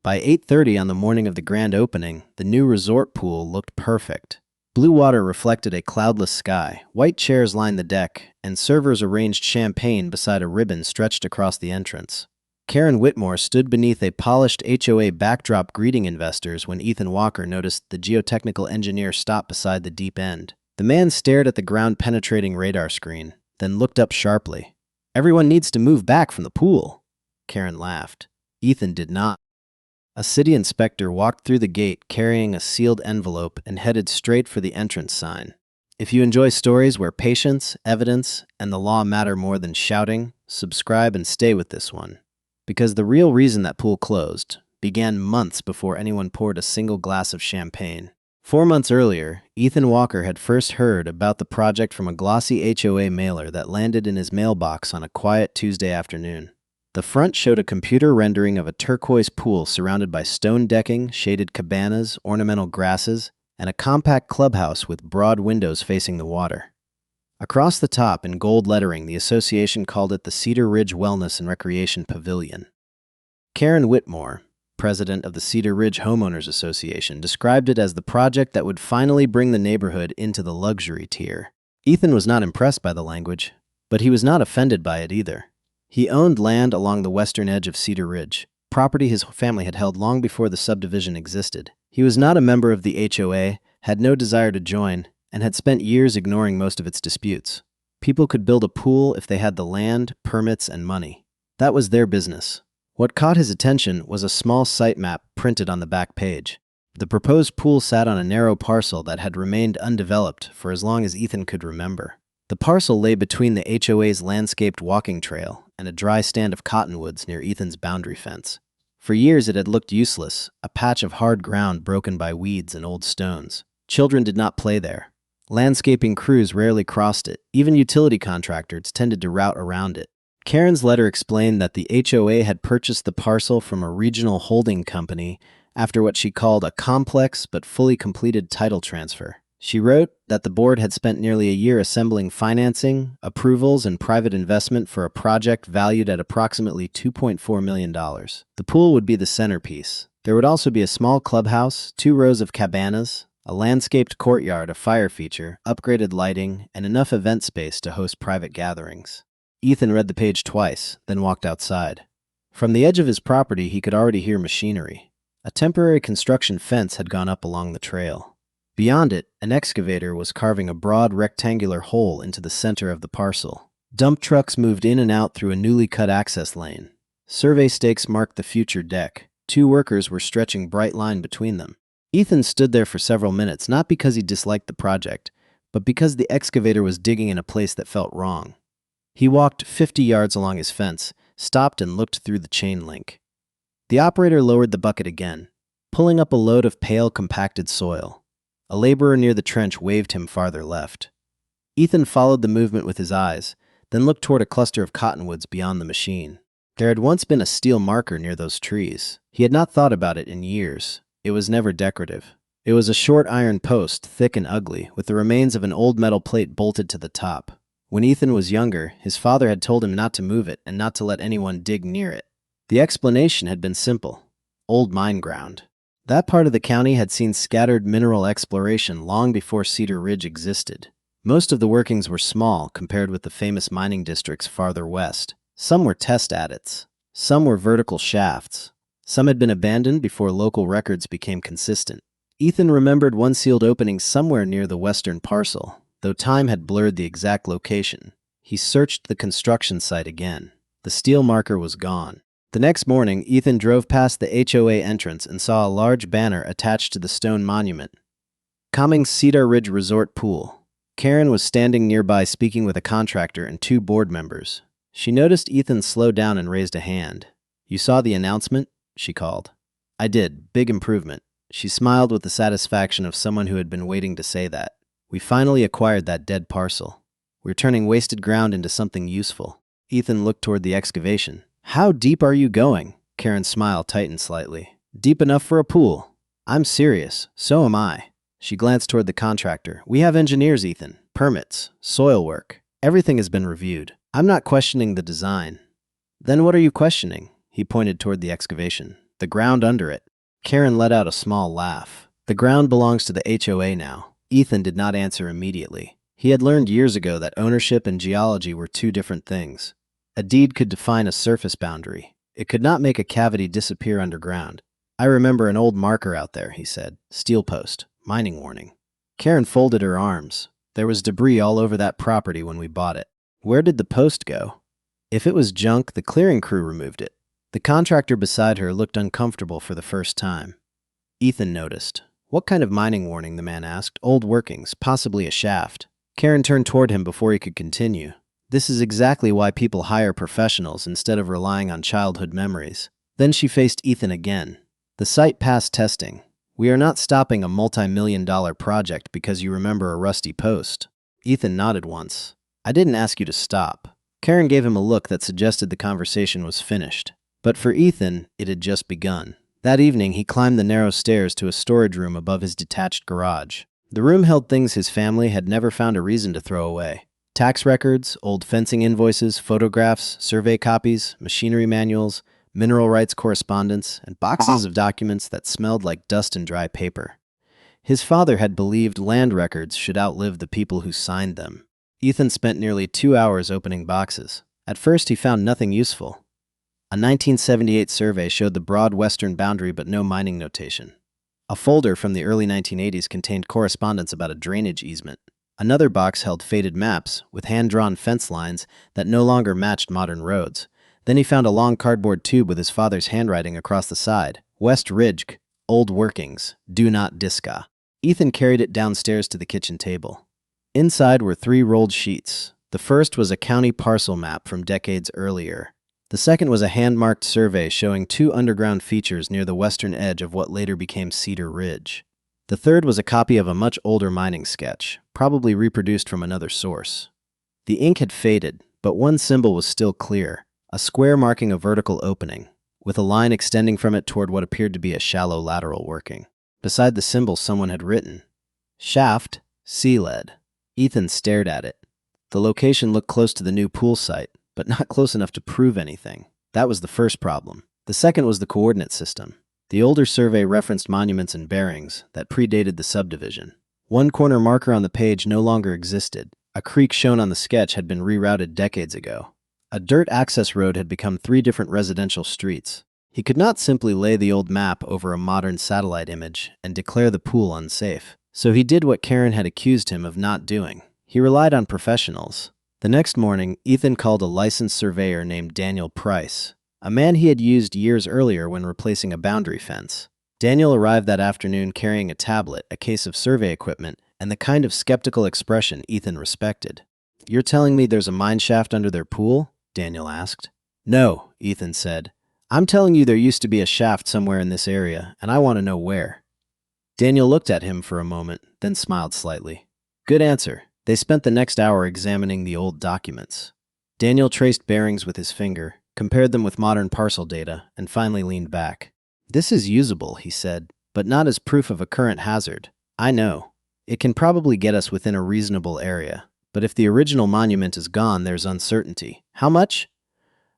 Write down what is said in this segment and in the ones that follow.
By 8:30 on the morning of the grand opening, the new resort pool looked perfect. Blue water reflected a cloudless sky, white chairs lined the deck, and servers arranged champagne beside a ribbon stretched across the entrance. Karen Whitmore stood beneath a polished HOA backdrop greeting investors when Ethan Walker noticed the geotechnical engineer stop beside the deep end. The man stared at the ground-penetrating radar screen, then looked up sharply. "Everyone needs to move back from the pool." Karen laughed. Ethan did not. A city inspector walked through the gate carrying a sealed envelope and headed straight for the entrance sign. If you enjoy stories where patience, evidence, and the law matter more than shouting, subscribe and stay with this one. Because the real reason that pool closed began months before anyone poured a single glass of champagne. 4 months earlier, Ethan Walker had first heard about the project from a glossy HOA mailer that landed in his mailbox on a quiet Tuesday afternoon. The front showed a computer rendering of a turquoise pool surrounded by stone decking, shaded cabanas, ornamental grasses, and a compact clubhouse with broad windows facing the water. Across the top, in gold lettering, the association called it the Cedar Ridge Wellness and Recreation Pavilion. Karen Whitmore, president of the Cedar Ridge Homeowners Association, described it as the project that would finally bring the neighborhood into the luxury tier. Ethan was not impressed by the language, but he was not offended by it either. He owned land along the western edge of Cedar Ridge, property his family had held long before the subdivision existed. He was not a member of the HOA, had no desire to join, and had spent years ignoring most of its disputes. People could build a pool if they had the land, permits, and money. That was their business. What caught his attention was a small site map printed on the back page. The proposed pool sat on a narrow parcel that had remained undeveloped for as long as Ethan could remember. The parcel lay between the HOA's landscaped walking trail and a dry stand of cottonwoods near Ethan's boundary fence. For years it had looked useless, a patch of hard ground broken by weeds and old stones. Children did not play there. Landscaping crews rarely crossed it. Even utility contractors tended to route around it. Karen's letter explained that the HOA had purchased the parcel from a regional holding company after what she called a complex but fully completed title transfer. She wrote that the board had spent nearly a year assembling financing, approvals, and private investment for a project valued at approximately $2.4 million. The pool would be the centerpiece. There would also be a small clubhouse, 2 rows of cabanas, a landscaped courtyard, a fire feature, upgraded lighting, and enough event space to host private gatherings. Ethan read the page twice, then walked outside. From the edge of his property, he could already hear machinery. A temporary construction fence had gone up along the trail. Beyond it, an excavator was carving a broad rectangular hole into the center of the parcel. Dump trucks moved in and out through a newly cut access lane. Survey stakes marked the future deck. 2 workers were stretching bright line between them. Ethan stood there for several minutes, not because he disliked the project, but because the excavator was digging in a place that felt wrong. He walked 50 yards along his fence, stopped and looked through the chain link. The operator lowered the bucket again, pulling up a load of pale, compacted soil. A laborer near the trench waved him farther left. Ethan followed the movement with his eyes, then looked toward a cluster of cottonwoods beyond the machine. There had once been a steel marker near those trees. He had not thought about it in years. It was never decorative. It was a short iron post, thick and ugly, with the remains of an old metal plate bolted to the top. When Ethan was younger, his father had told him not to move it and not to let anyone dig near it. The explanation had been simple: old mine ground. That part of the county had seen scattered mineral exploration long before Cedar Ridge existed. Most of the workings were small compared with the famous mining districts farther west. Some were test adits. Some were vertical shafts. Some had been abandoned before local records became consistent. Ethan remembered one sealed opening somewhere near the western parcel, though time had blurred the exact location. He searched the construction site again. The steel marker was gone. The next morning, Ethan drove past the HOA entrance and saw a large banner attached to the stone monument. Coming Cedar Ridge Resort Pool. Karen was standing nearby speaking with a contractor and 2 board members. She noticed Ethan slow down and raised a hand. "You saw the announcement?" she called. "I did. Big improvement." She smiled with the satisfaction of someone who had been waiting to say that. "We finally acquired that dead parcel. We're turning wasted ground into something useful." Ethan looked toward the excavation. "How deep are you going?" Karen's smile tightened slightly. "Deep enough for a pool." "I'm serious. So am I." She glanced toward the contractor. "We have engineers, Ethan. Permits. Soil work. Everything has been reviewed. I'm not questioning the design." "Then what are you questioning?" He pointed toward the excavation. The ground under it. Karen let out a small laugh. The ground belongs to the HOA now. Ethan did not answer immediately. He had learned years ago that ownership and geology were two different things. A deed could define a surface boundary. It could not make a cavity disappear underground. I remember an old marker out there, he said. Steel post. Mining warning. Karen folded her arms. There was debris all over that property when we bought it. Where did the post go? If it was junk, the clearing crew removed it. The contractor beside her looked uncomfortable for the first time. Ethan noticed. What kind of mining warning, the man asked. Old workings, possibly a shaft. Karen turned toward him before he could continue. This is exactly why people hire professionals instead of relying on childhood memories. Then she faced Ethan again. The site passed testing. We are not stopping a multi-million-dollar project because you remember a rusty post. Ethan nodded once. I didn't ask you to stop. Karen gave him a look that suggested the conversation was finished. But for Ethan, it had just begun. That evening, he climbed the narrow stairs to a storage room above his detached garage. The room held things his family had never found a reason to throw away. Tax records, old fencing invoices, photographs, survey copies, machinery manuals, mineral rights correspondence, and boxes of documents that smelled like dust and dry paper. His father had believed land records should outlive the people who signed them. Ethan spent nearly 2 hours opening boxes. At first, he found nothing useful. A 1978 survey showed the broad western boundary but no mining notation. A folder from the early 1980s contained correspondence about a drainage easement. Another box held faded maps with hand-drawn fence lines that no longer matched modern roads. Then he found a long cardboard tube with his father's handwriting across the side. West Ridge, Old Workings, Do Not Disca. Ethan carried it downstairs to the kitchen table. Inside were 3 rolled sheets. The first was a county parcel map from decades earlier. The second was a hand-marked survey showing 2 underground features near the western edge of what later became Cedar Ridge. The third was a copy of a much older mining sketch, probably reproduced from another source. The ink had faded, but one symbol was still clear, a square marking a vertical opening, with a line extending from it toward what appeared to be a shallow lateral working. Beside the symbol, someone had written, Shaft, Sea Lead. Ethan stared at it. The location looked close to the new pool site, but not close enough to prove anything. That was the first problem. The second was the coordinate system. The older survey referenced monuments and bearings that predated the subdivision. One corner marker on the page no longer existed. A creek shown on the sketch had been rerouted decades ago. A dirt access road had become 3 different residential streets. He could not simply lay the old map over a modern satellite image and declare the pool unsafe. So he did what Karen had accused him of not doing. He relied on professionals. The next morning, Ethan called a licensed surveyor named Daniel Price, a man he had used years earlier when replacing a boundary fence. Daniel arrived that afternoon carrying a tablet, a case of survey equipment, and the kind of skeptical expression Ethan respected. You're telling me there's a mine shaft under their pool? Daniel asked. No, Ethan said. I'm telling you there used to be a shaft somewhere in this area, and I want to know where. Daniel looked at him for a moment, then smiled slightly. Good answer. They spent the next hour examining the old documents. Daniel traced bearings with his finger, compared them with modern parcel data, and finally leaned back. This is usable, he said, but not as proof of a current hazard. I know. It can probably get us within a reasonable area, but if the original monument is gone, there's uncertainty. How much?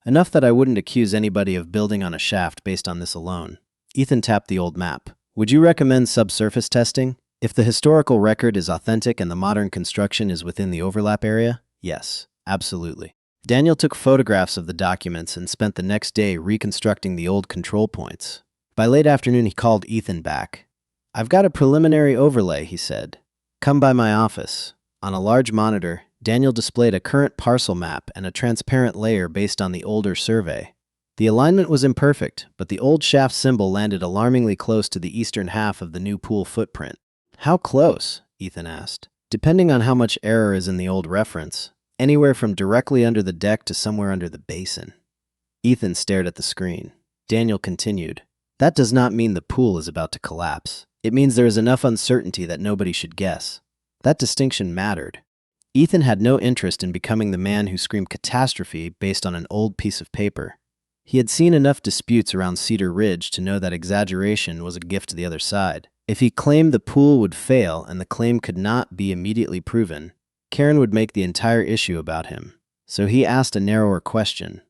Enough that I wouldn't accuse anybody of building on a shaft based on this alone. Ethan tapped the old map. Would you recommend subsurface testing? If the historical record is authentic and the modern construction is within the overlap area? Yes, absolutely. Daniel took photographs of the documents and spent the next day reconstructing the old control points. By late afternoon, he called Ethan back. I've got a preliminary overlay, he said. Come by my office. On a large monitor, Daniel displayed a current parcel map and a transparent layer based on the older survey. The alignment was imperfect, but the old shaft symbol landed alarmingly close to the eastern half of the new pool footprint. How close? Ethan asked. Depending on how much error is in the old reference, anywhere from directly under the deck to somewhere under the basin. Ethan stared at the screen. Daniel continued. That does not mean the pool is about to collapse. It means there is enough uncertainty that nobody should guess. That distinction mattered. Ethan had no interest in becoming the man who screamed catastrophe based on an old piece of paper. He had seen enough disputes around Cedar Ridge to know that exaggeration was a gift to the other side. If he claimed the pool would fail and the claim could not be immediately proven, Karen would make the entire issue about him. So he asked a narrower question.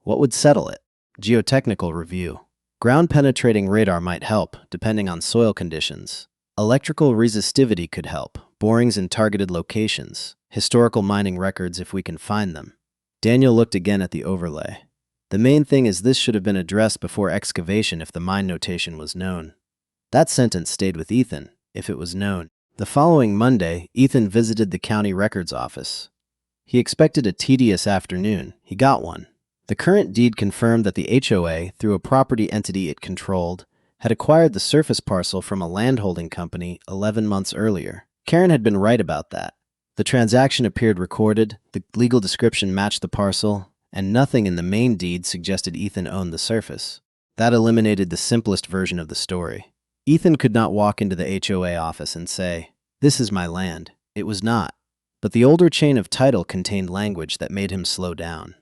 What would settle it? Geotechnical review. Ground-penetrating radar might help, depending on soil conditions. Electrical resistivity could help, borings in targeted locations. Historical mining records if we can find them. Daniel looked again at the overlay. The main thing is this should have been addressed before excavation if the mine notation was known. That sentence stayed with Ethan, if it was known. The following Monday, Ethan visited the county records office. He expected a tedious afternoon. He got one. The current deed confirmed that the HOA, through a property entity it controlled, had acquired the surface parcel from a landholding company 11 months earlier. Karen had been right about that. The transaction appeared recorded, the legal description matched the parcel, and nothing in the main deed suggested Ethan owned the surface. That eliminated the simplest version of the story. Ethan could not walk into the HOA office and say, "This is my land." It was not. But the older chain of title contained language that made him slow down.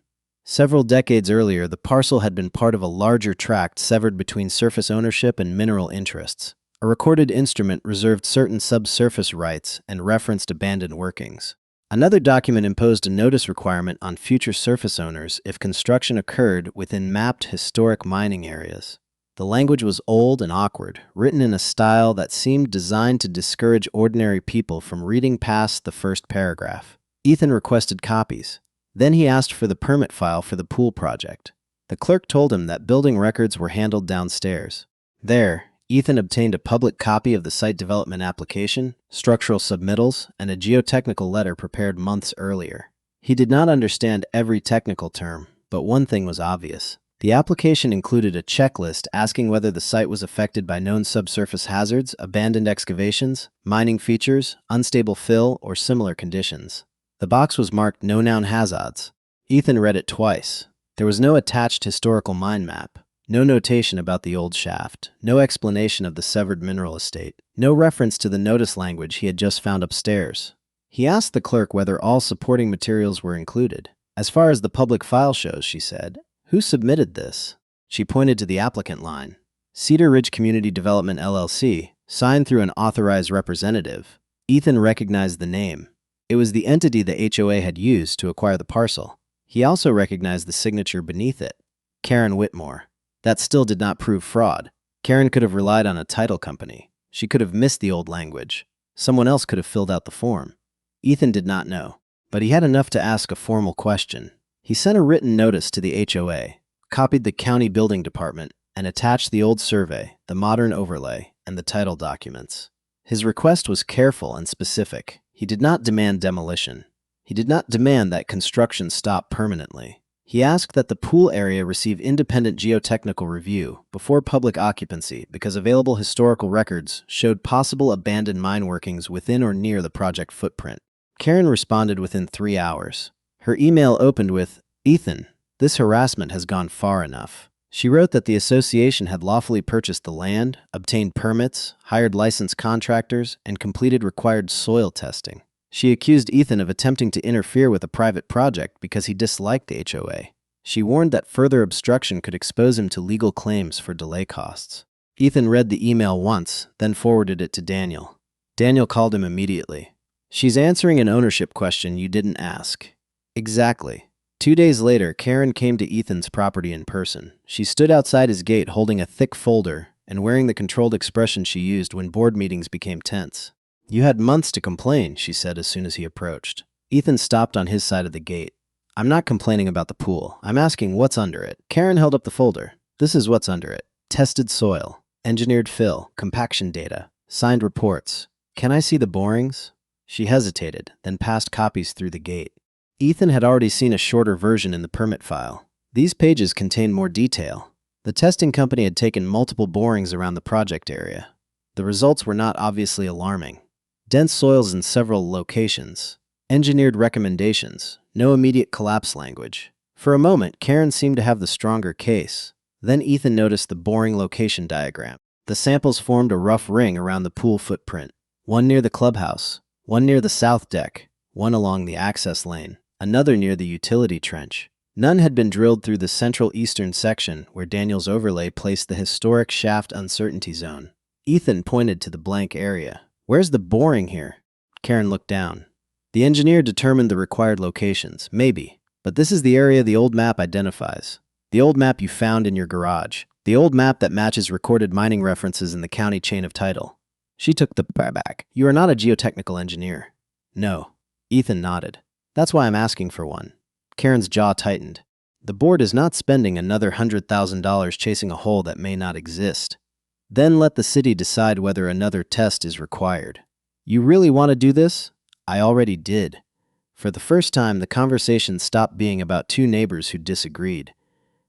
Several decades earlier, the parcel had been part of a larger tract severed between surface ownership and mineral interests. A recorded instrument reserved certain subsurface rights and referenced abandoned workings. Another document imposed a notice requirement on future surface owners if construction occurred within mapped historic mining areas. The language was old and awkward, written in a style that seemed designed to discourage ordinary people from reading past the first paragraph. Ethan requested copies. Then he asked for the permit file for the pool project. The clerk told him that building records were handled downstairs. There, Ethan obtained a public copy of the site development application, structural submittals, and a geotechnical letter prepared months earlier. He did not understand every technical term, but one thing was obvious. The application included a checklist asking whether the site was affected by known subsurface hazards, abandoned excavations, mining features, unstable fill, or similar conditions. The box was marked "No Known Hazards." Ethan read it twice. There was no attached historical mine map, no notation about the old shaft, no explanation of the severed mineral estate, no reference to the notice language he had just found upstairs. He asked the clerk whether all supporting materials were included. "As far as the public file shows," she said. "Who submitted this?" She pointed to the applicant line. "Cedar Ridge Community Development LLC, signed through an authorized representative." Ethan recognized the name. It was the entity the HOA had used to acquire the parcel. He also recognized the signature beneath it. Karen Whitmore. That still did not prove fraud. Karen could have relied on a title company. She could have missed the old language. Someone else could have filled out the form. Ethan did not know, but he had enough to ask a formal question. He sent a written notice to the HOA, copied the county building department, and attached the old survey, the modern overlay, and the title documents. His request was careful and specific. He did not demand demolition. He did not demand that construction stop permanently. He asked that the pool area receive independent geotechnical review before public occupancy because available historical records showed possible abandoned mine workings within or near the project footprint. Karen responded within 3 hours. Her email opened with, "Ethan, this harassment has gone far enough." She wrote that the association had lawfully purchased the land, obtained permits, hired licensed contractors, and completed required soil testing. She accused Ethan of attempting to interfere with a private project because he disliked the HOA. She warned that further obstruction could expose him to legal claims for delay costs. Ethan read the email once, then forwarded it to Daniel. Daniel called him immediately. "She's answering an ownership question you didn't ask." "Exactly." 2 days later, Karen came to Ethan's property in person. She stood outside his gate holding a thick folder and wearing the controlled expression she used when board meetings became tense. "You had months to complain," she said as soon as he approached. Ethan stopped on his side of the gate. "I'm not complaining about the pool. I'm asking what's under it." Karen held up the folder. "This is what's under it. Tested soil, engineered fill, compaction data, signed reports. Can I see the borings?" She hesitated, then passed copies through the gate. Ethan had already seen a shorter version in the permit file. These pages contained more detail. The testing company had taken multiple borings around the project area. The results were not obviously alarming. Dense soils in several locations. Engineered recommendations. No immediate collapse language. For a moment, Karen seemed to have the stronger case. Then Ethan noticed the boring location diagram. The samples formed a rough ring around the pool footprint. One near the clubhouse, one near the south deck, one along the access lane, another near the utility trench. None had been drilled through the central eastern section where Daniel's overlay placed the historic shaft uncertainty zone. Ethan pointed to the blank area. "Where's the boring here?" Karen looked down. "The engineer determined the required locations, maybe, but this is the area the old map identifies. The old map you found in your garage. The old map that matches recorded mining references in the county chain of title. She took the back. You are not a geotechnical engineer. No. Ethan nodded. That's why I'm asking for one. Karen's jaw tightened. The board is not spending another $100,000 chasing a hole that may not exist. Then let the city decide whether another test is required. You really want to do this? I already did. For the first time, the conversation stopped being about two neighbors who disagreed.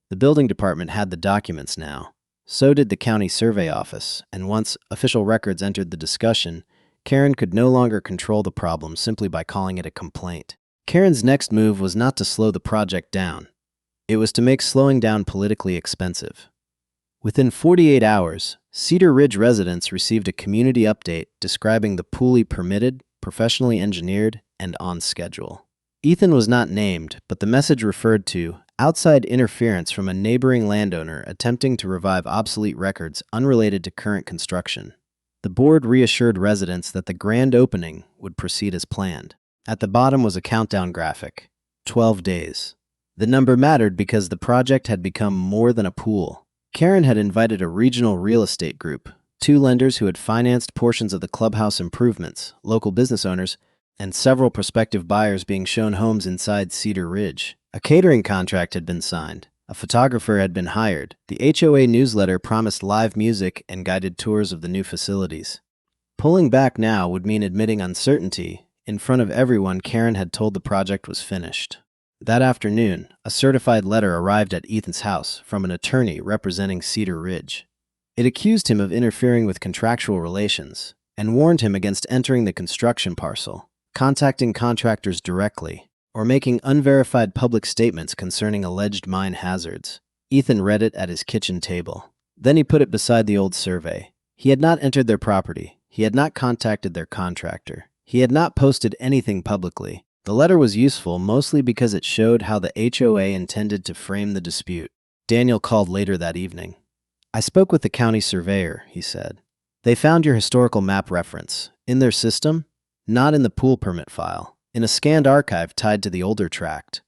The building department had the documents now. So did the county survey office, and once official records entered the discussion, Karen could no longer control the problem simply by calling it a complaint. Karen's next move was not to slow the project down. It was to make slowing down politically expensive. Within 48 hours, Cedar Ridge residents received a community update describing the pool permitted, professionally engineered, and on schedule. Ethan was not named, but the message referred to outside interference from a neighboring landowner attempting to revive obsolete records unrelated to current construction. The board reassured residents that the grand opening would proceed as planned. At the bottom was a countdown graphic. 12 days. The number mattered because the project had become more than a pool. Karen had invited a regional real estate group, two lenders who had financed portions of the clubhouse improvements, local business owners, and several prospective buyers being shown homes inside Cedar Ridge. A catering contract had been signed. A photographer had been hired. The HOA newsletter promised live music and guided tours of the new facilities. Pulling back now would mean admitting uncertainty. In front of everyone, Karen had told the project was finished. That afternoon, a certified letter arrived at Ethan's house from an attorney representing Cedar Ridge. It accused him of interfering with contractual relations and warned him against entering the construction parcel, contacting contractors directly, or making unverified public statements concerning alleged mine hazards. Ethan read it at his kitchen table. Then he put it beside the old survey. He had not entered their property. He had not contacted their contractor. He had not posted anything publicly. The letter was useful mostly because it showed how the HOA intended to frame the dispute. Daniel called later that evening. I spoke with the county surveyor, he said. They found your historical map reference. In their system? Not in the pool permit file. In a scanned archive tied to the older tract.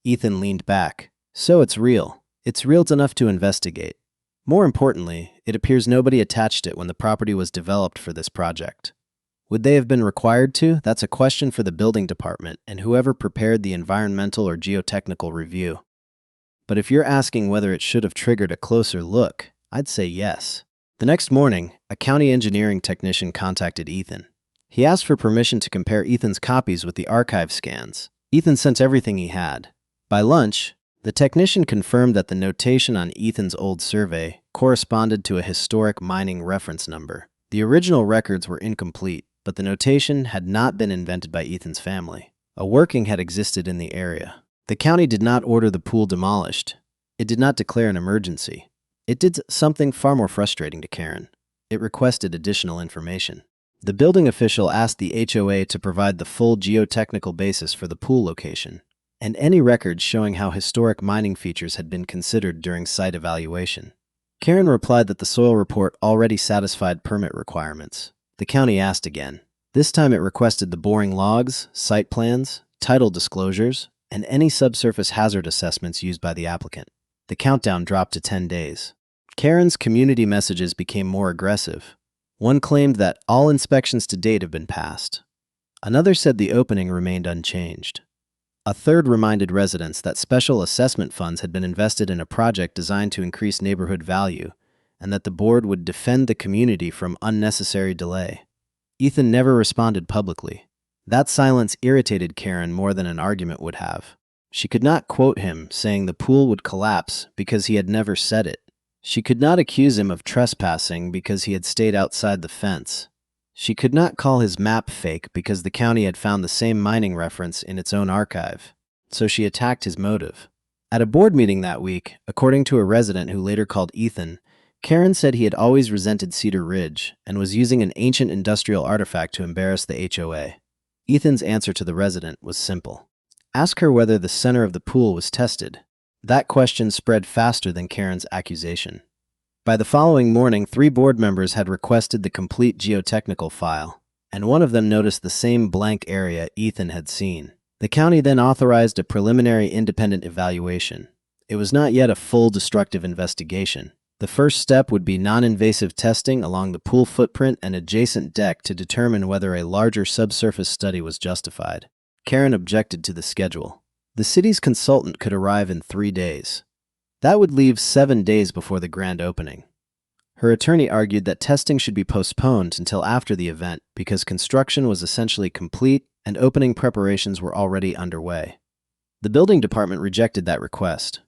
Ethan leaned back. So it's real. It's real enough to investigate. More importantly, it appears nobody attached it when the property was developed for this project. Would they have been required to? That's a question for the building department and whoever prepared the environmental or geotechnical review. But if you're asking whether it should have triggered a closer look, I'd say yes. The next morning, a county engineering technician contacted Ethan. He asked for permission to compare Ethan's copies with the archive scans. Ethan sent everything he had. By lunch, the technician confirmed that the notation on Ethan's old survey corresponded to a historic mining reference number. The original records were incomplete, but the notation had not been invented by Ethan's family. A working had existed in the area. The county did not order the pool demolished. It did not declare an emergency. It did something far more frustrating to Karen. It requested additional information. The building official asked the HOA to provide the full geotechnical basis for the pool location, and any records showing how historic mining features had been considered during site evaluation. Karen replied that the soil report already satisfied permit requirements. The county asked again. This time it requested the boring logs, site plans, title disclosures, and any subsurface hazard assessments used by the applicant. The countdown dropped to 10 days. Karen's community messages became more aggressive. One claimed that all inspections to date have been passed. Another said the opening remained unchanged. A third reminded residents that special assessment funds had been invested in a project designed to increase neighborhood value, and that the board would defend the community from unnecessary delay. Ethan never responded publicly. That silence irritated Karen more than an argument would have. She could not quote him saying the pool would collapse because he had never said it. She could not accuse him of trespassing because he had stayed outside the fence. She could not call his map fake because the county had found the same mining reference in its own archive. So she attacked his motive. At a board meeting that week, according to a resident who later called Ethan, Karen said he had always resented Cedar Ridge and was using an ancient industrial artifact to embarrass the HOA. Ethan's answer to the resident was simple. Ask her whether the center of the pool was tested. That question spread faster than Karen's accusation. By the following morning, 3 board members had requested the complete geotechnical file, and one of them noticed the same blank area Ethan had seen. The county then authorized a preliminary independent evaluation. It was not yet a full destructive investigation. The first step would be non-invasive testing along the pool footprint and adjacent deck to determine whether a larger subsurface study was justified. Karen objected to the schedule. The city's consultant could arrive in 3 days. That would leave 7 days before the grand opening. Her attorney argued that testing should be postponed until after the event because construction was essentially complete and opening preparations were already underway. The building department rejected that request.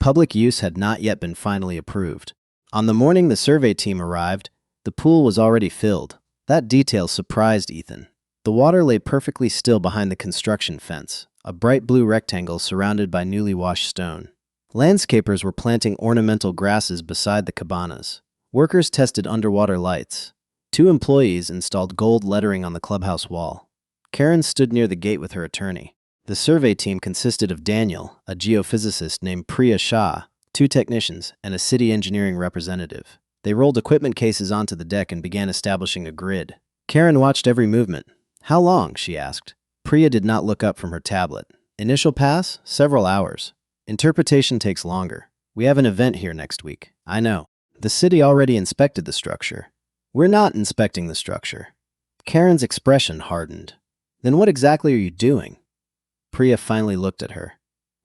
Public use had not yet been finally approved. On the morning the survey team arrived, the pool was already filled. That detail surprised Ethan. The water lay perfectly still behind the construction fence, a bright blue rectangle surrounded by newly washed stone. Landscapers were planting ornamental grasses beside the cabanas. Workers tested underwater lights. 2 employees installed gold lettering on the clubhouse wall. Karen stood near the gate with her attorney. The survey team consisted of Daniel, a geophysicist named Priya Shah, 2 technicians, and a city engineering representative. They rolled equipment cases onto the deck and began establishing a grid. Karen watched every movement. "How long?" she asked. Priya did not look up from her tablet. "Initial pass? Several hours. Interpretation takes longer. We have an event here next week." "I know. The city already inspected the structure." "We're not inspecting the structure." Karen's expression hardened. "Then what exactly are you doing?" Priya finally looked at her.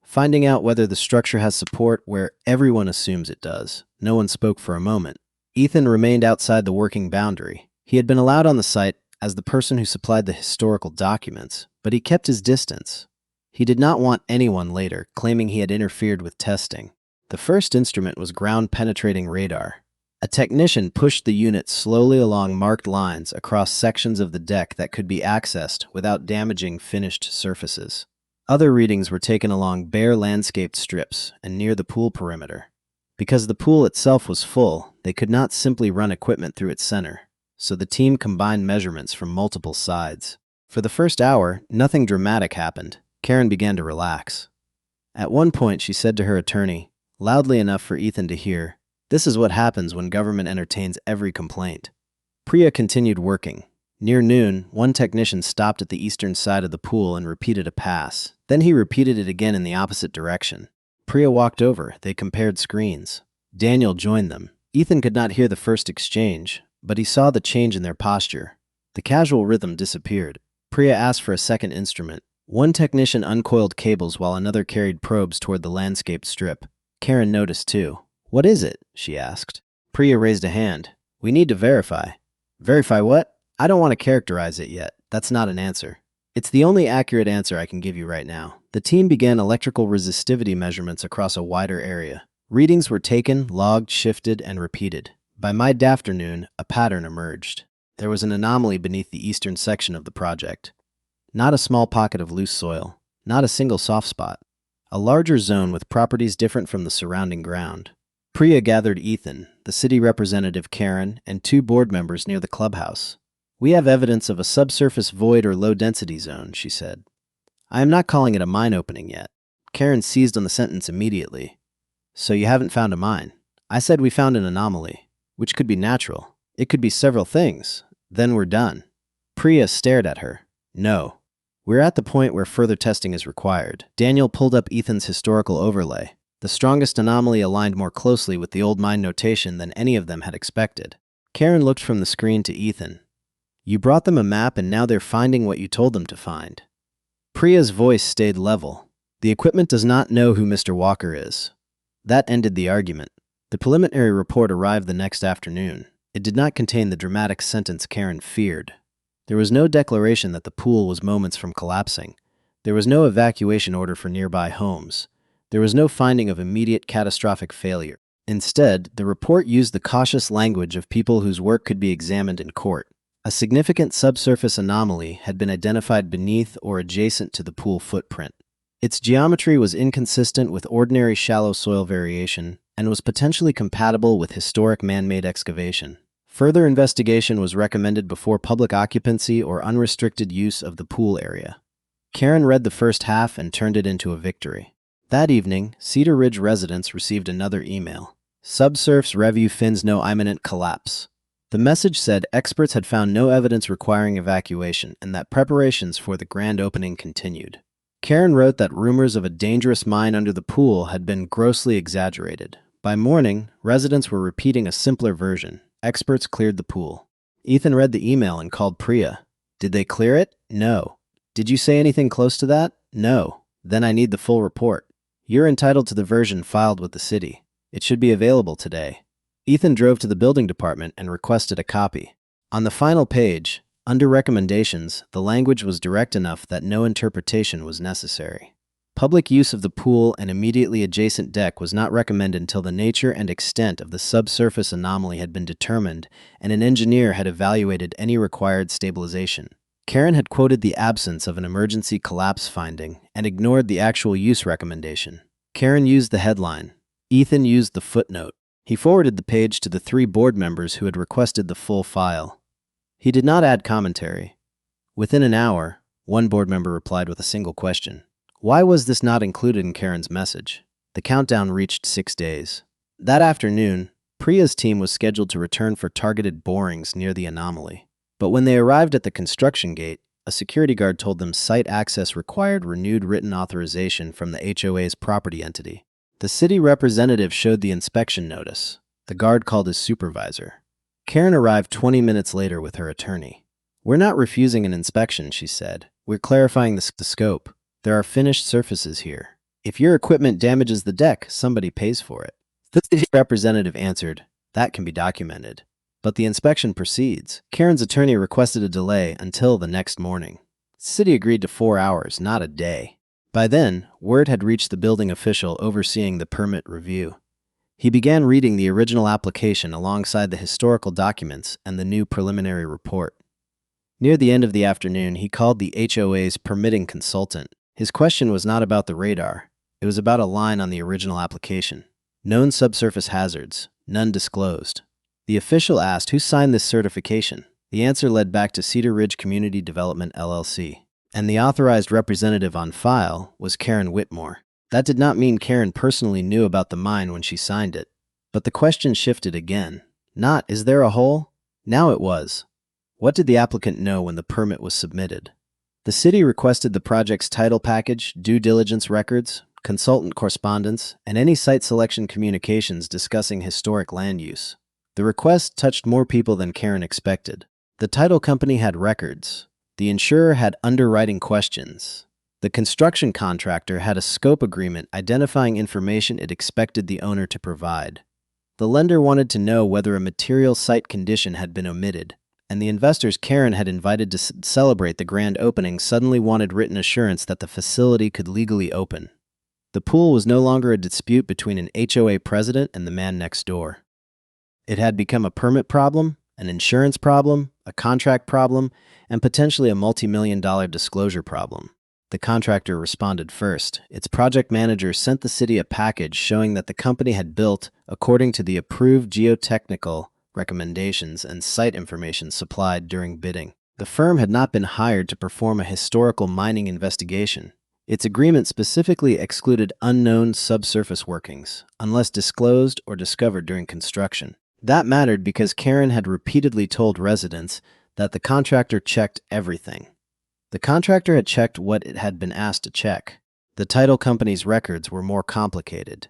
"Finding out whether the structure has support where everyone assumes it does." No one spoke for a moment. Ethan remained outside the working boundary. He had been allowed on the site as the person who supplied the historical documents, but he kept his distance. He did not want anyone later claiming he had interfered with testing. The first instrument was ground-penetrating radar. A technician pushed the unit slowly along marked lines across sections of the deck that could be accessed without damaging finished surfaces. Other readings were taken along bare landscaped strips and near the pool perimeter. Because the pool itself was full, they could not simply run equipment through its center, so the team combined measurements from multiple sides. For the first hour, nothing dramatic happened. Karen began to relax. At one point, she said to her attorney, loudly enough for Ethan to hear, "This is what happens when government entertains every complaint." Priya continued working. Near noon, one technician stopped at the eastern side of the pool and repeated a pass. Then he repeated it again in the opposite direction. Priya walked over. They compared screens. Daniel joined them. Ethan could not hear the first exchange, but he saw the change in their posture. The casual rhythm disappeared. Priya asked for a second instrument. One technician uncoiled cables while another carried probes toward the landscaped strip. Karen noticed too. "What is it?" she asked. Priya raised a hand. "We need to verify." "Verify what?" "I don't want to characterize it yet. That's not an answer." "It's the only accurate answer I can give you right now." The team began electrical resistivity measurements across a wider area. Readings were taken, logged, shifted, and repeated. By mid-afternoon, a pattern emerged. There was an anomaly beneath the eastern section of the project. Not a small pocket of loose soil. Not a single soft spot. A larger zone with properties different from the surrounding ground. Priya gathered Ethan, the city representative Karen, and 2 board members near the clubhouse. "We have evidence of a subsurface void or low-density zone," she said. "I am not calling it a mine opening yet." Karen seized on the sentence immediately. "So you haven't found a mine?" "I said we found an anomaly, which could be natural. It could be several things. Then we're done." Priya stared at her. "No. We're at the point where further testing is required." Daniel pulled up Ethan's historical overlay. The strongest anomaly aligned more closely with the old mine notation than any of them had expected. Karen looked from the screen to Ethan. "You brought them a map and now they're finding what you told them to find." Priya's voice stayed level. "The equipment does not know who Mr. Walker is." That ended the argument. The preliminary report arrived the next afternoon. It did not contain the dramatic sentence Karen feared. There was no declaration that the pool was moments from collapsing. There was no evacuation order for nearby homes. There was no finding of immediate catastrophic failure. Instead, the report used the cautious language of people whose work could be examined in court. A significant subsurface anomaly had been identified beneath or adjacent to the pool footprint. Its geometry was inconsistent with ordinary shallow soil variation and was potentially compatible with historic man-made excavation. Further investigation was recommended before public occupancy or unrestricted use of the pool area. Karen read the first half and turned it into a victory. That evening, Cedar Ridge residents received another email. "Subsurf's review finds no imminent collapse." The message said experts had found no evidence requiring evacuation and that preparations for the grand opening continued. Karen wrote that rumors of a dangerous mine under the pool had been grossly exaggerated. By morning, residents were repeating a simpler version. Experts cleared the pool. Ethan read the email and called Priya. Did they clear it? No. Did you say anything close to that? No. Then I need the full report. You're entitled to the version filed with the city. It should be available today. Ethan drove to the building department and requested a copy. On the final page, under recommendations, the language was direct enough that no interpretation was necessary. Public use of the pool and immediately adjacent deck was not recommended until the nature and extent of the subsurface anomaly had been determined and an engineer had evaluated any required stabilization. Karen had quoted the absence of an emergency collapse finding and ignored the actual use recommendation. Karen used the headline. Ethan used the footnote. He forwarded the page to the 3 board members who had requested the full file. He did not add commentary. Within an hour, one board member replied with a single question. Why was this not included in Karen's message? The countdown reached 6 days. That afternoon, Priya's team was scheduled to return for targeted borings near the anomaly. But when they arrived at the construction gate, a security guard told them site access required renewed written authorization from the HOA's property entity. The city representative showed the inspection notice. The guard called his supervisor. Karen arrived 20 minutes later with her attorney. We're not refusing an inspection, she said. We're clarifying the scope. There are finished surfaces here. If your equipment damages the deck, somebody pays for it. The city representative answered, that can be documented. But the inspection proceeds. Karen's attorney requested a delay until the next morning. The city agreed to 4 hours, not a day. By then, word had reached the building official overseeing the permit review. He began reading the original application alongside the historical documents and the new preliminary report. Near the end of the afternoon, he called the HOA's permitting consultant. His question was not about the radar. It was about a line on the original application. Known subsurface hazards, none disclosed. The official asked who signed this certification. The answer led back to Cedar Ridge Community Development, LLC. And the authorized representative on file was Karen Whitmore. That did not mean Karen personally knew about the mine when she signed it. But the question shifted again. Not, is there a hole? Now it was. What did the applicant know when the permit was submitted? The city requested the project's title package, due diligence records, consultant correspondence, and any site selection communications discussing historic land use. The request touched more people than Karen expected. The title company had records. The insurer had underwriting questions. The construction contractor had a scope agreement identifying information it expected the owner to provide. The lender wanted to know whether a material site condition had been omitted, and the investors Karen had invited to celebrate the grand opening suddenly wanted written assurance that the facility could legally open. The pool was no longer a dispute between an HOA president and the man next door. It had become a permit problem, an insurance problem, a contract problem, and potentially a multi-million-dollar disclosure problem. The contractor responded first. Its project manager sent the city a package showing that the company had built according to the approved geotechnical recommendations and site information supplied during bidding. The firm had not been hired to perform a historical mining investigation. Its agreement specifically excluded unknown subsurface workings, unless disclosed or discovered during construction. That mattered because Karen had repeatedly told residents that the contractor checked everything. The contractor had checked what it had been asked to check. The title company's records were more complicated.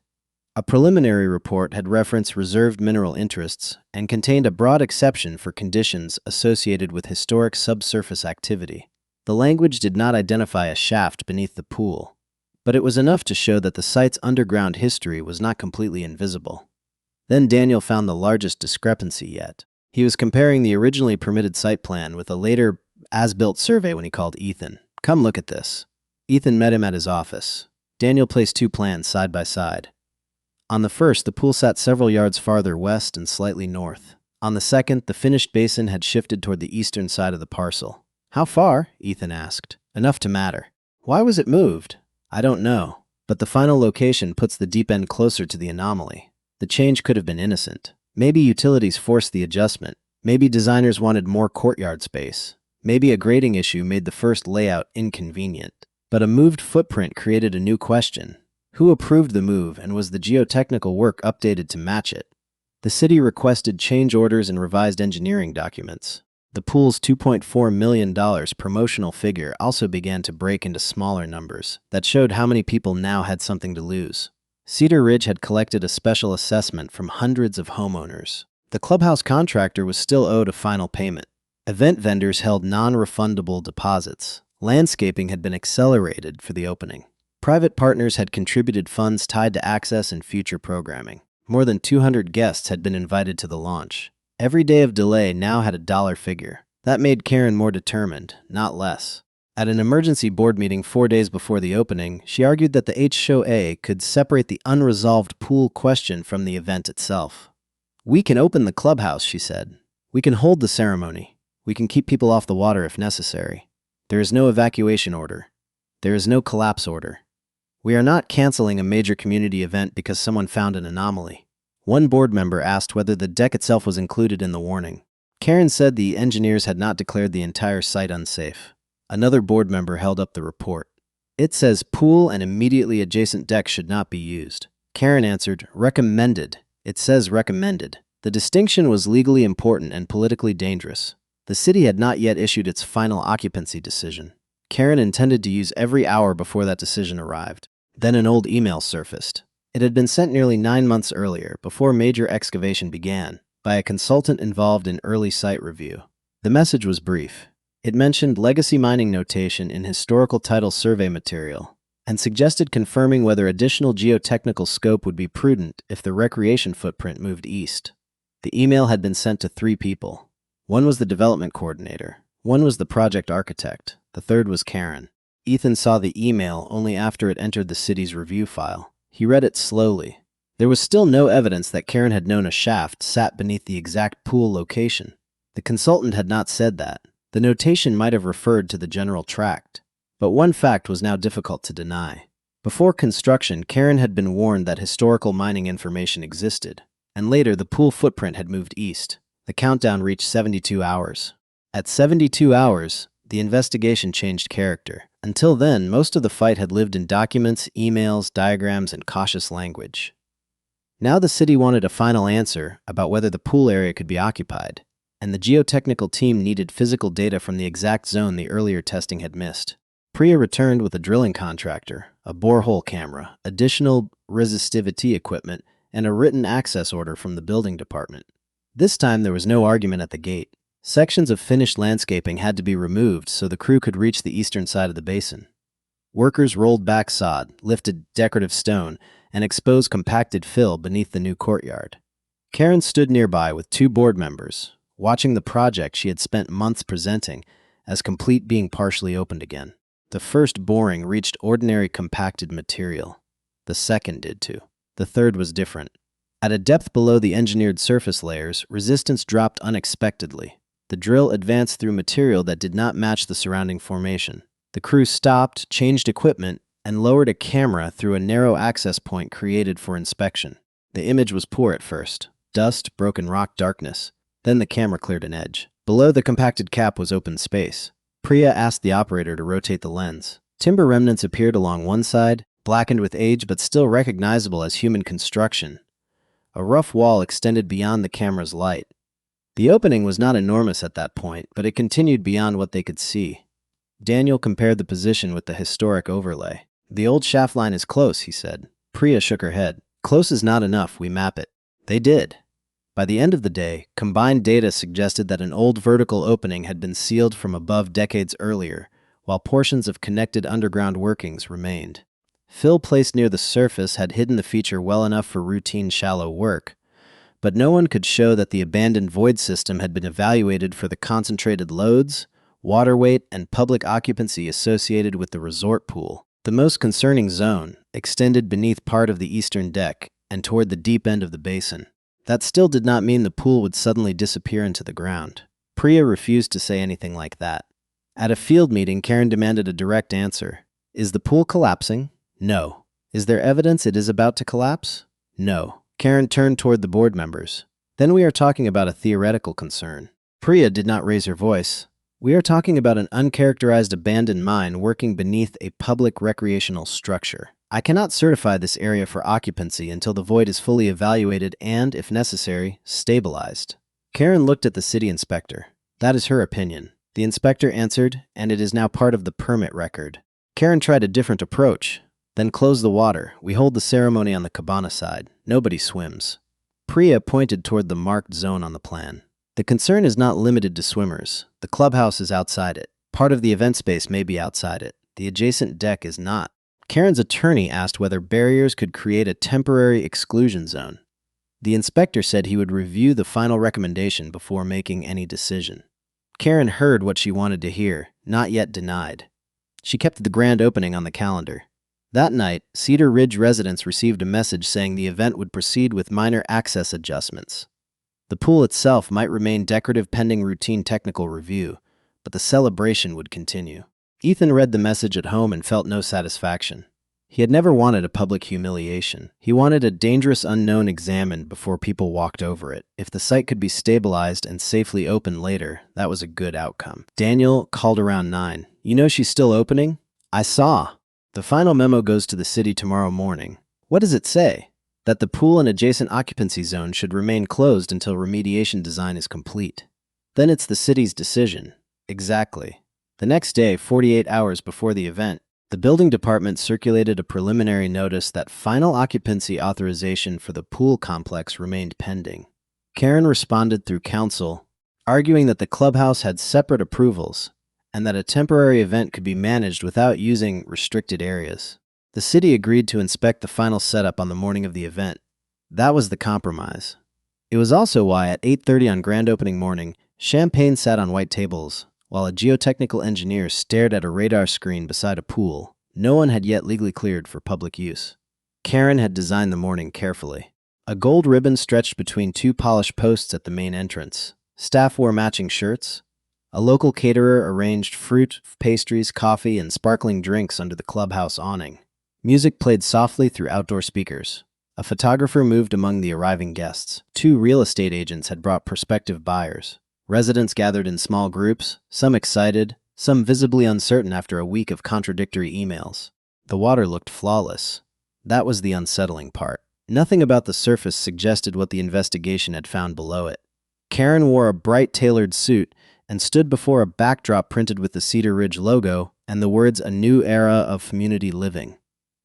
A preliminary report had referenced reserved mineral interests and contained a broad exception for conditions associated with historic subsurface activity. The language did not identify a shaft beneath the pool, but it was enough to show that the site's underground history was not completely invisible. Then Daniel found the largest discrepancy yet. He was comparing the originally permitted site plan with a later as-built survey when he called Ethan. Come look at this. Ethan met him at his office. Daniel placed 2 plans side by side. On the first, the pool sat several yards farther west and slightly north. On the second, the finished basin had shifted toward the eastern side of the parcel. How far? Ethan asked. Enough to matter. Why was it moved? I don't know, but the final location puts the deep end closer to the anomaly. The change could have been innocent. Maybe utilities forced the adjustment. Maybe designers wanted more courtyard space. Maybe a grading issue made the first layout inconvenient. But a moved footprint created a new question. Who approved the move, and was the geotechnical work updated to match it? The city requested change orders and revised engineering documents. The pool's $2.4 million promotional figure also began to break into smaller numbers that showed how many people now had something to lose. Cedar Ridge had collected a special assessment from hundreds of homeowners. The clubhouse contractor was still owed a final payment. Event vendors held non-refundable deposits. Landscaping had been accelerated for the opening. Private partners had contributed funds tied to access and future programming. More than 200 guests had been invited to the launch. Every day of delay now had a dollar figure. That made Karen more determined, not less. At an emergency board meeting 4 days before the opening, she argued that the HOA could separate the unresolved pool question from the event itself. "We can open the clubhouse," she said. "We can hold the ceremony. We can keep people off the water if necessary. There is no evacuation order. There is no collapse order. We are not canceling a major community event because someone found an anomaly." One board member asked whether the deck itself was included in the warning. Karen said the engineers had not declared the entire site unsafe. Another board member held up the report. "It says pool and immediately adjacent deck should not be used." Karen answered, "Recommended. It says recommended." The distinction was legally important and politically dangerous. The city had not yet issued its final occupancy decision. Karen intended to use every hour before that decision arrived. Then an old email surfaced. It had been sent nearly 9 months earlier, before major excavation began, by a consultant involved in early site review. The message was brief. It mentioned legacy mining notation in historical title survey material, and suggested confirming whether additional geotechnical scope would be prudent if the recreation footprint moved east. The email had been sent to 3 people. One was the development coordinator. One was the project architect. The third was Karen. Ethan saw the email only after it entered the city's review file. He read it slowly. There was still no evidence that Karen had known a shaft sat beneath the exact pool location. The consultant had not said that. The notation might have referred to the general tract. But one fact was now difficult to deny. Before construction, Karen had been warned that historical mining information existed, and later the pool footprint had moved east. The countdown reached 72 hours. At 72 hours, the investigation changed character. Until then, most of the fight had lived in documents, emails, diagrams, and cautious language. Now the city wanted a final answer about whether the pool area could be occupied, and the geotechnical team needed physical data from the exact zone the earlier testing had missed. Priya returned with a drilling contractor, a borehole camera, additional resistivity equipment, and a written access order from the building department. This time there was no argument at the gate. Sections of finished landscaping had to be removed so the crew could reach the eastern side of the basin. Workers rolled back sod, lifted decorative stone, and exposed compacted fill beneath the new courtyard. Karen stood nearby with 2 board members, watching the project she had spent months presenting as complete being partially opened again. The first boring reached ordinary compacted material. The second did too. The third was different. At a depth below the engineered surface layers, resistance dropped unexpectedly. The drill advanced through material that did not match the surrounding formation. The crew stopped, changed equipment, and lowered a camera through a narrow access point created for inspection. The image was poor at first. Dust, broken rock, darkness. Then the camera cleared an edge. Below the compacted cap was open space. Priya asked the operator to rotate the lens. Timber remnants appeared along one side, blackened with age but still recognizable as human construction. A rough wall extended beyond the camera's light. The opening was not enormous at that point, but it continued beyond what they could see. Daniel compared the position with the historic overlay. "The old shaft line is close," he said. Priya shook her head. "Close is not enough, we map it." They did. By the end of the day, combined data suggested that an old vertical opening had been sealed from above decades earlier, while portions of connected underground workings remained. Fill placed near the surface had hidden the feature well enough for routine shallow work, but no one could show that the abandoned void system had been evaluated for the concentrated loads, water weight, and public occupancy associated with the resort pool. The most concerning zone extended beneath part of the eastern deck and toward the deep end of the basin. That still did not mean the pool would suddenly disappear into the ground. Priya refused to say anything like that. At a field meeting, Karen demanded a direct answer. "Is the pool collapsing?" "No." "Is there evidence it is about to collapse?" "No." Karen turned toward the board members. "Then we are talking about a theoretical concern." Priya did not raise her voice. "We are talking about an uncharacterized abandoned mine working beneath a public recreational structure. I cannot certify this area for occupancy until the void is fully evaluated and, if necessary, stabilized." Karen looked at the city inspector. "That is her opinion." The inspector answered, "And it is now part of the permit record." Karen tried a different approach. Then close the water. We hold the ceremony on the cabana side. Nobody swims. Priya pointed toward the marked zone on the plan. The concern is not limited to swimmers. The clubhouse is outside it. Part of the event space may be outside it. The adjacent deck is not. Karen's attorney asked whether barriers could create a temporary exclusion zone. The inspector said he would review the final recommendation before making any decision. Karen heard what she wanted to hear, not yet denied. She kept the grand opening on the calendar. That night, Cedar Ridge residents received a message saying the event would proceed with minor access adjustments. The pool itself might remain decorative pending routine technical review, but the celebration would continue. Ethan read the message at home and felt no satisfaction. He had never wanted a public humiliation. He wanted a dangerous unknown examined before people walked over it. If the site could be stabilized and safely opened later, that was a good outcome. Daniel called around 9. You know she's still opening? I saw. The final memo goes to the city tomorrow morning. What does it say? That the pool and adjacent occupancy zone should remain closed until remediation design is complete. Then it's the city's decision. Exactly. The next day, 48 hours before the event, the building department circulated a preliminary notice that final occupancy authorization for the pool complex remained pending. Karen responded through counsel, arguing that the clubhouse had separate approvals and that a temporary event could be managed without using restricted areas. The city agreed to inspect the final setup on the morning of the event. That was the compromise. It was also why at 8:30 on grand opening morning, champagne sat on white tables, while a geotechnical engineer stared at a radar screen beside a pool. No one had yet legally cleared for public use. Karen had designed the morning carefully. A gold ribbon stretched between two polished posts at the main entrance. Staff wore matching shirts. A local caterer arranged fruit, pastries, coffee, and sparkling drinks under the clubhouse awning. Music played softly through outdoor speakers. A photographer moved among the arriving guests. 2 real estate agents had brought prospective buyers. Residents gathered in small groups, some excited, some visibly uncertain after a week of contradictory emails. The water looked flawless. That was the unsettling part. Nothing about the surface suggested what the investigation had found below it. Karen wore a bright tailored suit and stood before a backdrop printed with the Cedar Ridge logo and the words "A New Era of Community Living."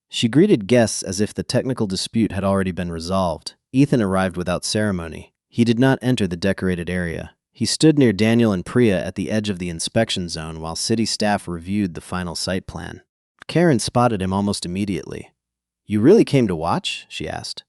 She greeted guests as if the technical dispute had already been resolved. Ethan arrived without ceremony. He did not enter the decorated area. He stood near Daniel and Priya at the edge of the inspection zone while city staff reviewed the final site plan. Karen spotted him almost immediately. You really came to watch? She asked.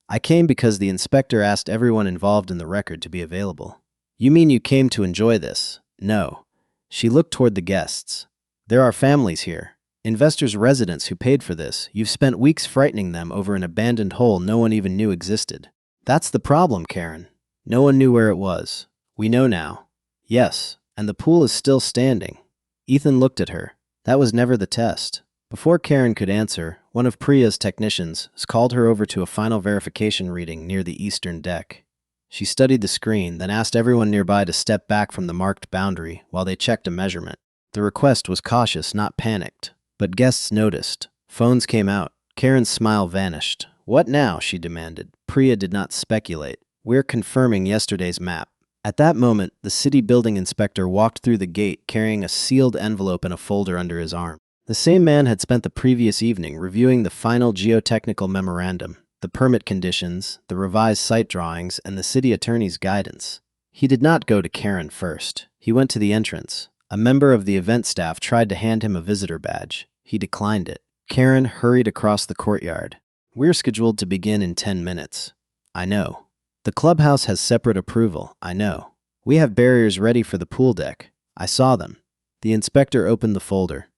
I came because the inspector asked everyone involved in the record to be available. You mean you came to enjoy this? No. She looked toward the guests. There are families here. Investors' residents who paid for this. You've spent weeks frightening them over an abandoned hole no one even knew existed. That's the problem, Karen. No one knew where it was. We know now. Yes, and the pool is still standing. Ethan looked at her. That was never the test. Before Karen could answer, one of Priya's technicians called her over to a final verification reading near the eastern deck. She studied the screen, then asked everyone nearby to step back from the marked boundary while they checked a measurement. The request was cautious, not panicked. But guests noticed. Phones came out. Karen's smile vanished. What now? She demanded. Priya did not speculate. We're confirming yesterday's map. At that moment, the city building inspector walked through the gate carrying a sealed envelope and a folder under his arm. The same man had spent the previous evening reviewing the final geotechnical memorandum, the permit conditions, the revised site drawings, and the city attorney's guidance. He did not go to Karen first. He went to the entrance. A member of the event staff tried to hand him a visitor badge. He declined it. Karen hurried across the courtyard. We're scheduled to begin in 10 minutes. I know. The clubhouse has separate approval. I know. We have barriers ready for the pool deck. I saw them. The inspector opened the folder.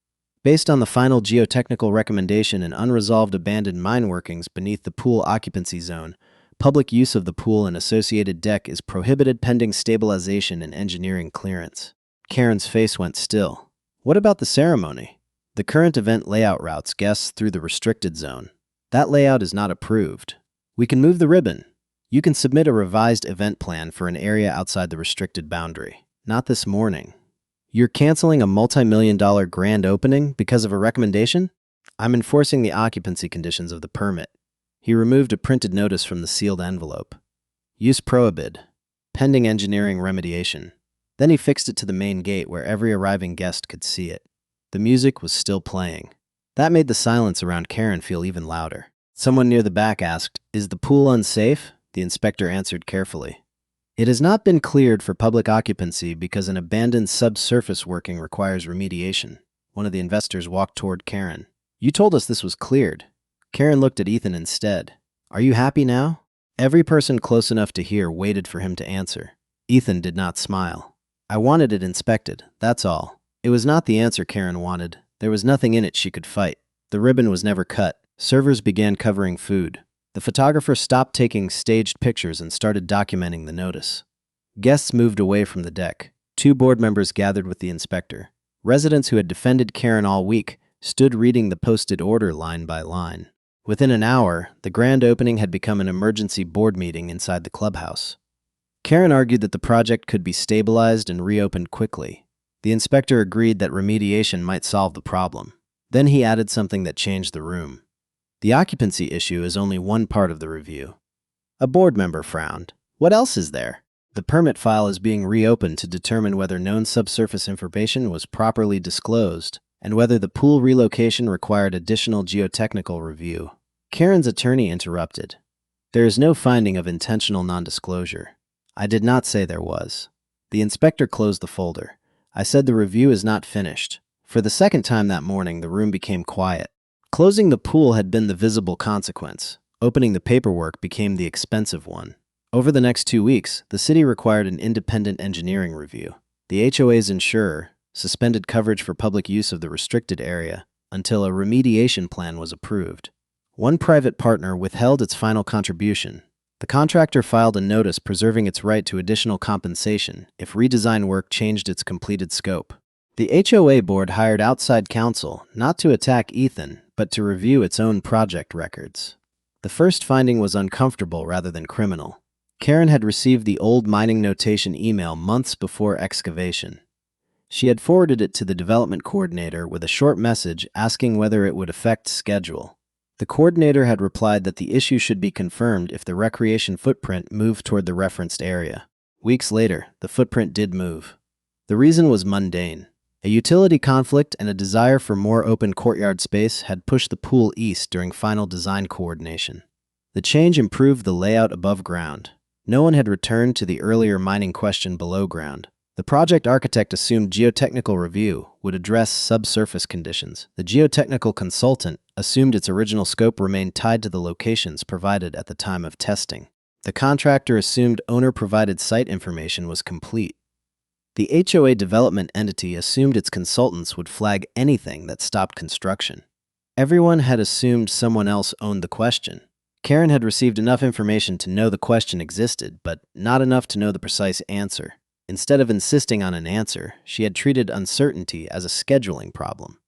Based on the final geotechnical recommendation and unresolved abandoned mine workings beneath the pool occupancy zone, public use of the pool and associated deck is prohibited pending stabilization and engineering clearance. Karen's face went still. What about the ceremony? The current event layout routes guests through the restricted zone. That layout is not approved. We can move the ribbon. You can submit a revised event plan for an area outside the restricted boundary. Not this morning. You're canceling a multi-million-dollar grand opening because of a recommendation? I'm enforcing the occupancy conditions of the permit. He removed a printed notice from the sealed envelope. Use prohibid. Pending engineering remediation. Then he fixed it to the main gate where every arriving guest could see it. The music was still playing. That made the silence around Karen feel even louder. Someone near the back asked, "Is the pool unsafe?" The inspector answered carefully, "It has not been cleared for public occupancy because an abandoned subsurface working requires remediation." One of the investors walked toward Karen. "You told us this was cleared." Karen looked at Ethan instead. "Are you happy now?" Every person close enough to hear waited for him to answer. Ethan did not smile. "I wanted it inspected, that's all." It was not the answer Karen wanted. There was nothing in it she could fight. The ribbon was never cut. Servers began covering food. The photographer stopped taking staged pictures and started documenting the notice. Guests moved away from the deck. 2 board members gathered with the inspector. Residents who had defended Karen all week stood reading the posted order line by line. Within an hour, the grand opening had become an emergency board meeting inside the clubhouse. Karen argued that the project could be stabilized and reopened quickly. The inspector agreed that remediation might solve the problem. Then he added something that changed the room. "The occupancy issue is only one part of the review." A board member frowned. "What else is there?" "The permit file is being reopened to determine whether known subsurface information was properly disclosed and whether the pool relocation required additional geotechnical review." Karen's attorney interrupted. "There is no finding of intentional nondisclosure." "I did not say there was." The inspector closed the folder. "I said the review is not finished." For the second time that morning, the room became quiet. Closing the pool had been the visible consequence. Opening the paperwork became the expensive one. Over the next 2 weeks, the city required an independent engineering review. The HOA's insurer suspended coverage for public use of the restricted area until a remediation plan was approved. One private partner withheld its final contribution. The contractor filed a notice preserving its right to additional compensation if redesign work changed its completed scope. The HOA board hired outside counsel not to attack Ethan, but to review its own project records. The first finding was uncomfortable rather than criminal. Karen had received the old mining notation email months before excavation. She had forwarded it to the development coordinator with a short message asking whether it would affect schedule. The coordinator had replied that the issue should be confirmed if the recreation footprint moved toward the referenced area. Weeks later, the footprint did move. The reason was mundane. A utility conflict and a desire for more open courtyard space had pushed the pool east during final design coordination. The change improved the layout above ground. No one had returned to the earlier mining question below ground. The project architect assumed geotechnical review would address subsurface conditions. The geotechnical consultant assumed its original scope remained tied to the locations provided at the time of testing. The contractor assumed owner-provided site information was complete. The HOA development entity assumed its consultants would flag anything that stopped construction. Everyone had assumed someone else owned the question. Karen had received enough information to know the question existed, but not enough to know the precise answer. Instead of insisting on an answer, she had treated uncertainty as a scheduling problem.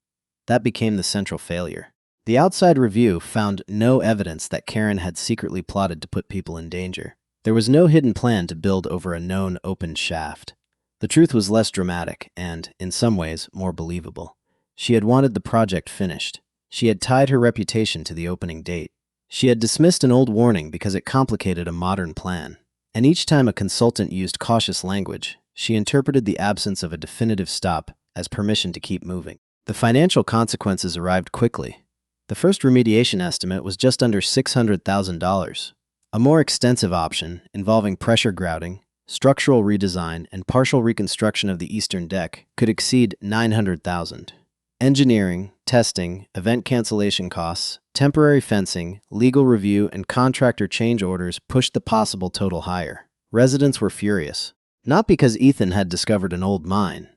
That became the central failure. The outside review found no evidence that Karen had secretly plotted to put people in danger. There was no hidden plan to build over a known open shaft. The truth was less dramatic and, in some ways, more believable. She had wanted the project finished. She had tied her reputation to the opening date. She had dismissed an old warning because it complicated a modern plan. And each time a consultant used cautious language, she interpreted the absence of a definitive stop as permission to keep moving. The financial consequences arrived quickly. The first remediation estimate was just under $600,000. A more extensive option, involving pressure grouting, structural redesign, and partial reconstruction of the eastern deck, could exceed $900,000. Engineering, testing, event cancellation costs, temporary fencing, legal review, and contractor change orders pushed the possible total higher. Residents were furious. Not because Ethan had discovered an old mine,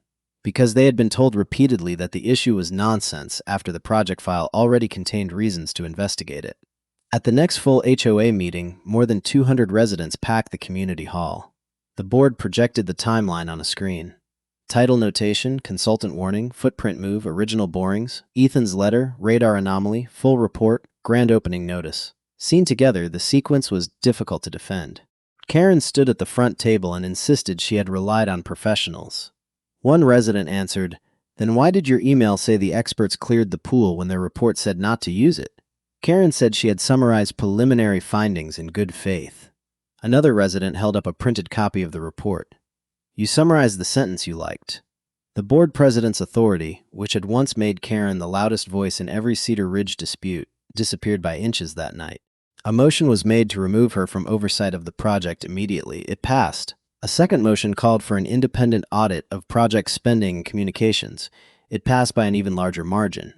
because they had been told repeatedly that the issue was nonsense after the project file already contained reasons to investigate it. At the next full HOA meeting, more than 200 residents packed the community hall. The board projected the timeline on a screen. Title notation, consultant warning, footprint move, original borings, Ethan's letter, radar anomaly, full report, grand opening notice. Seen together, the sequence was difficult to defend. Karen stood at the front table and insisted she had relied on professionals. One resident answered, "Then why did your email say the experts cleared the pool when their report said not to use it?" Karen said she had summarized preliminary findings in good faith. Another resident held up a printed copy of the report. "You summarized the sentence you liked." The board president's authority, which had once made Karen the loudest voice in every Cedar Ridge dispute, disappeared by inches that night. A motion was made to remove her from oversight of the project immediately. It passed. A second motion called for an independent audit of project spending and communications. It passed by an even larger margin.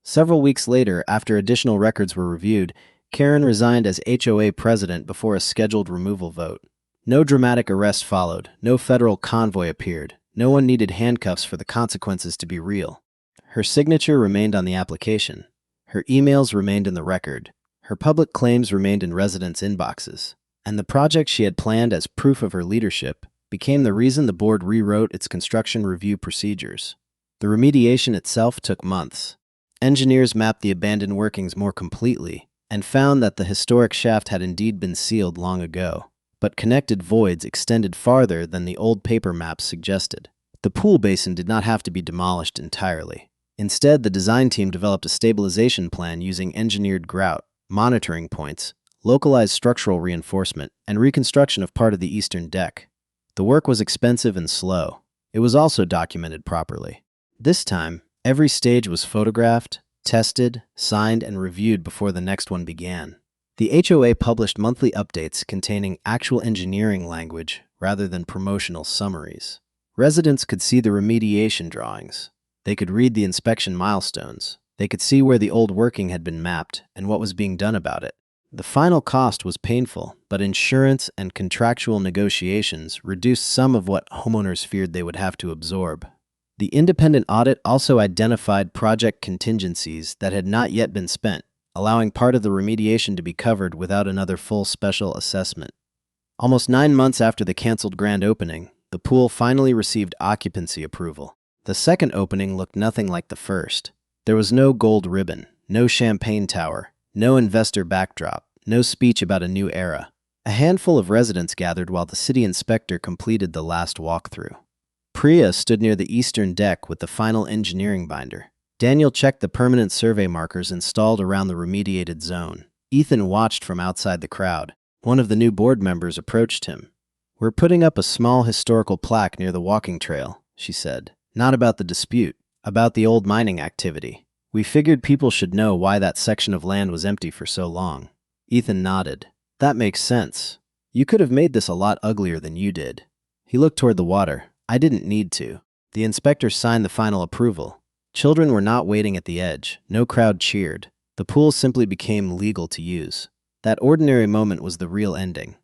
Several weeks later, after additional records were reviewed, Karen resigned as HOA president before a scheduled removal vote. No dramatic arrest followed. No federal convoy appeared. No one needed handcuffs for the consequences to be real. Her signature remained on the application. Her emails remained in the record. Her public claims remained in residents' inboxes. And the project she had planned as proof of her leadership became the reason the board rewrote its construction review procedures. The remediation itself took months. Engineers mapped the abandoned workings more completely and found that the historic shaft had indeed been sealed long ago, but connected voids extended farther than the old paper maps suggested. The pool basin did not have to be demolished entirely. Instead, the design team developed a stabilization plan using engineered grout, monitoring points, localized structural reinforcement, and reconstruction of part of the eastern deck. The work was expensive and slow. It was also documented properly. This time, every stage was photographed, tested, signed, and reviewed before the next one began. The HOA published monthly updates containing actual engineering language rather than promotional summaries. Residents could see the remediation drawings. They could read the inspection milestones. They could see where the old working had been mapped and what was being done about it. The final cost was painful, but insurance and contractual negotiations reduced some of what homeowners feared they would have to absorb. The independent audit also identified project contingencies that had not yet been spent, allowing part of the remediation to be covered without another full special assessment. Almost 9 months after the canceled grand opening, the pool finally received occupancy approval. The second opening looked nothing like the first. There was no gold ribbon, no champagne tower, no investor backdrop, no speech about a new era. A handful of residents gathered while the city inspector completed the last walkthrough. Priya stood near the eastern deck with the final engineering binder. Daniel checked the permanent survey markers installed around the remediated zone. Ethan watched from outside the crowd. One of the new board members approached him. "We're putting up a small historical plaque near the walking trail," she said. "Not about the dispute, about the old mining activity. We figured people should know why that section of land was empty for so long." Ethan nodded. "That makes sense. You could have made this a lot uglier than you did." He looked toward the water. "I didn't need to." The inspector signed the final approval. Children were not waiting at the edge. No crowd cheered. The pool simply became legal to use. That ordinary moment was the real ending.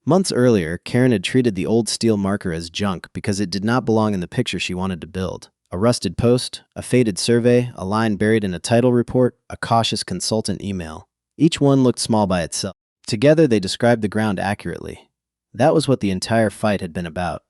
Months earlier, Karen had treated the old steel marker as junk because it did not belong in the picture she wanted to build. A rusted post, a faded survey, a line buried in a title report, a cautious consultant email. Each one looked small by itself. Together, they described the ground accurately. That was what the entire fight had been about.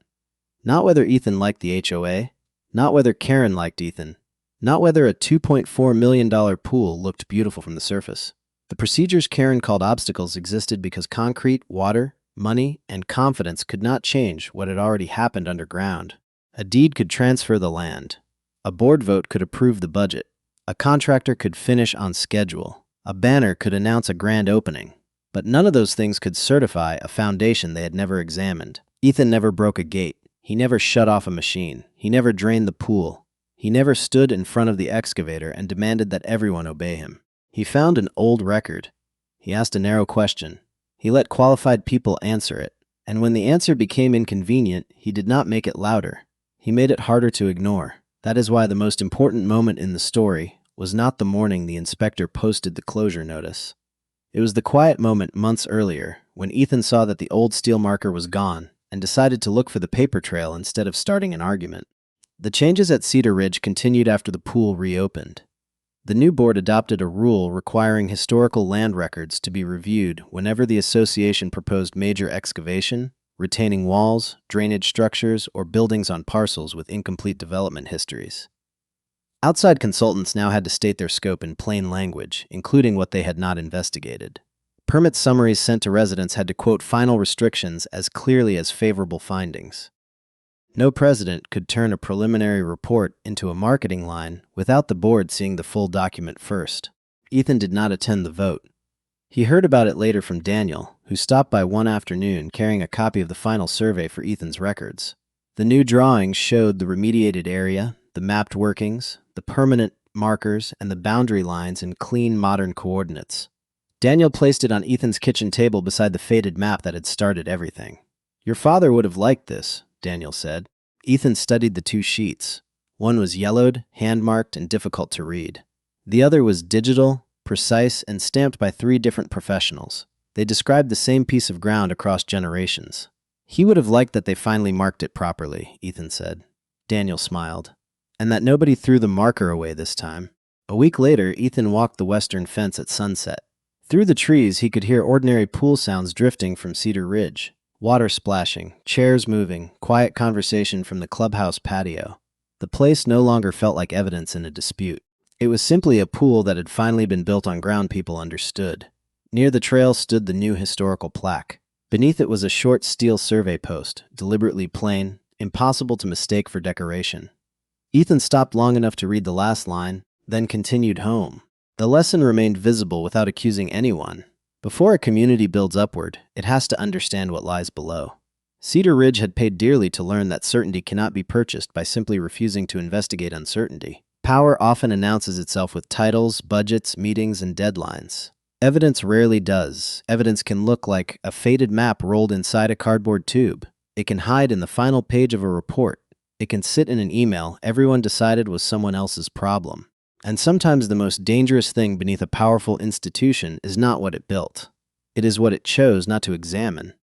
Not whether Ethan liked the HOA, not whether Karen liked Ethan, not whether a $2.4 million pool looked beautiful from the surface. The procedures Karen called obstacles existed because concrete, water, money, and confidence could not change what had already happened underground. A deed could transfer the land. A board vote could approve the budget. A contractor could finish on schedule. A banner could announce a grand opening. But none of those things could certify a foundation they had never examined. Ethan never broke a gate. He never shut off a machine. He never drained the pool. He never stood in front of the excavator and demanded that everyone obey him. He found an old record. He asked a narrow question. He let qualified people answer it. And when the answer became inconvenient, he did not make it louder. He made it harder to ignore. That is why the most important moment in the story was not the morning the inspector posted the closure notice. It was the quiet moment months earlier when Ethan saw that the old steel marker was gone and decided to look for the paper trail instead of starting an argument. The changes at Cedar Ridge continued after the pool reopened. The new board adopted a rule requiring historical land records to be reviewed whenever the association proposed major excavation, retaining walls, drainage structures, or buildings on parcels with incomplete development histories. Outside consultants now had to state their scope in plain language, including what they had not investigated. Permit summaries sent to residents had to quote final restrictions as clearly as favorable findings. No president could turn a preliminary report into a marketing line without the board seeing the full document first. Ethan did not attend the vote. He heard about it later from Daniel, who stopped by one afternoon carrying a copy of the final survey for Ethan's records. The new drawings showed the remediated area, the mapped workings, the permanent markers, and the boundary lines in clean, modern coordinates. Daniel placed it on Ethan's kitchen table beside the faded map that had started everything. "Your father would have liked this," Daniel said. Ethan studied the two sheets. One was yellowed, hand-marked, and difficult to read. The other was digital, precise, and stamped by 3 different professionals. They described the same piece of ground across generations. "He would have liked that they finally marked it properly," Ethan said. Daniel smiled. "And that nobody threw the marker away this time." A week later, Ethan walked the western fence at sunset. Through the trees, he could hear ordinary pool sounds drifting from Cedar Ridge. Water splashing, chairs moving, quiet conversation from the clubhouse patio. The place no longer felt like evidence in a dispute. It was simply a pool that had finally been built on ground people understood. Near the trail stood the new historical plaque. Beneath it was a short steel survey post, deliberately plain, impossible to mistake for decoration. Ethan stopped long enough to read the last line, then continued home. The lesson remained visible without accusing anyone. Before a community builds upward, it has to understand what lies below. Cedar Ridge had paid dearly to learn that certainty cannot be purchased by simply refusing to investigate uncertainty. Power often announces itself with titles, budgets, meetings, and deadlines. Evidence rarely does. Evidence can look like a faded map rolled inside a cardboard tube. It can hide in the final page of a report. It can sit in an email everyone decided was someone else's problem. And sometimes the most dangerous thing beneath a powerful institution is not what it built. It is what it chose not to examine.